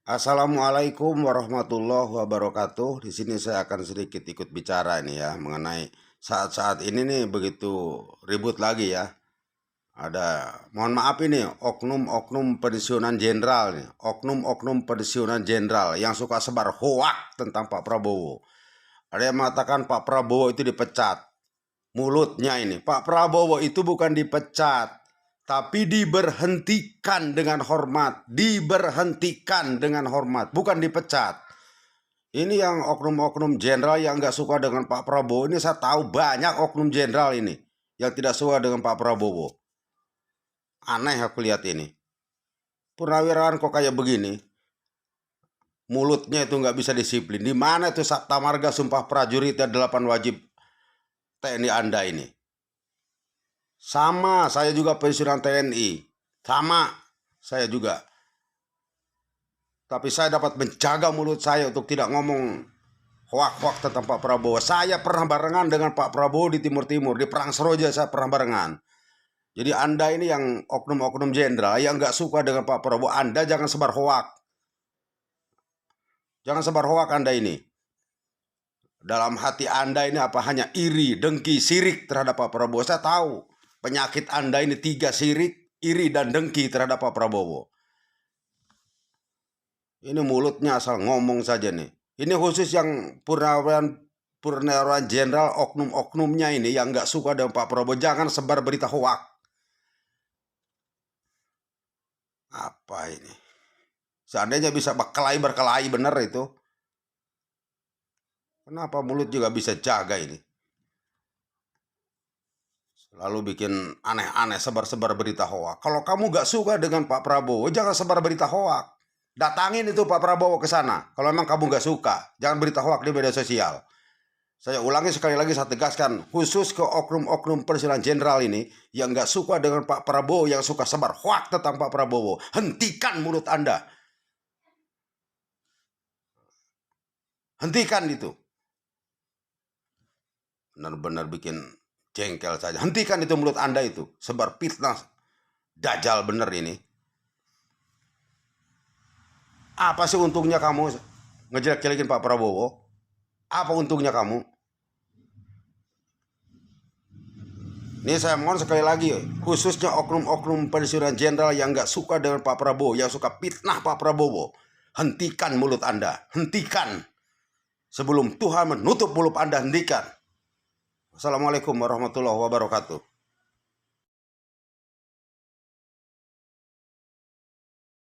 Assalamualaikum warahmatullahi wabarakatuh. Di sini saya akan sedikit ikut bicara ini ya mengenai saat-saat ini nih begitu ribut lagi ya. Ada, mohon maaf ini oknum-oknum pensiunan jenderal nih, oknum-oknum pensiunan jenderal yang suka sebar hoak tentang Pak Prabowo. Ada yang mengatakan Pak Prabowo itu dipecat. Mulutnya ini, Pak Prabowo itu bukan dipecat, tapi diberhentikan dengan hormat, diberhentikan dengan hormat, bukan dipecat. Ini yang oknum-oknum jenderal yang nggak suka dengan Pak Prabowo ini, saya tahu banyak oknum jenderal ini yang tidak suka dengan Pak Prabowo. Aneh aku lihat ini. Purnawirawan kok kayak begini, mulutnya itu nggak bisa disiplin. Di mana itu Sabta Marga Sumpah Prajurit dan 8 wajib TNI Anda ini? Sama, saya juga pensiunan TNI. Sama, saya juga. Tapi saya dapat menjaga mulut saya untuk tidak ngomong hoak-hoak tentang Pak Prabowo. Saya pernah barengan dengan Pak Prabowo di Timur Timur. Di Perang Seroja saya pernah barengan. Jadi Anda ini yang oknum-oknum jenderal yang nggak suka dengan Pak Prabowo, Anda jangan sebar hoak. Jangan sebar hoak Anda ini. Dalam hati Anda ini apa? Hanya iri, dengki, sirik terhadap Pak Prabowo. Saya tahu. Penyakit Anda ini 3: sirik, iri, dan dengki terhadap Pak Prabowo. Ini mulutnya asal ngomong saja nih. Ini khusus yang purnawirawan jenderal oknum-oknumnya ini yang nggak suka dengan Pak Prabowo. Jangan sebar berita hoak. Apa ini? Seandainya bisa berkelahi benar itu. Kenapa mulut juga bisa jaga ini? Lalu bikin aneh-aneh, sebar-sebar berita hoak. Kalau kamu gak suka dengan Pak Prabowo, jangan sebar berita hoak. Datangin itu Pak Prabowo ke sana. Kalau memang kamu gak suka, jangan berita hoak di media sosial. Saya ulangi sekali lagi, saya tegaskan, khusus ke oknum-oknum pensiunan jenderal ini yang gak suka dengan Pak Prabowo, yang suka sebar hoak tentang Pak Prabowo. Hentikan mulut Anda. Hentikan itu. Benar-benar bikin jengkel saja. Hentikan itu mulut Anda itu. Sebar fitnah. Dajal bener ini. Apa sih untungnya kamu ngejelek-jelekin Pak Prabowo? Apa untungnya kamu? Ini saya mohon sekali lagi, khususnya oknum-oknum pensiunan jenderal yang nggak suka dengan Pak Prabowo, yang suka fitnah Pak Prabowo. Hentikan mulut Anda. Hentikan. Sebelum Tuhan menutup mulut Anda, hentikan. Wassalamualaikum warahmatullahi wabarakatuh.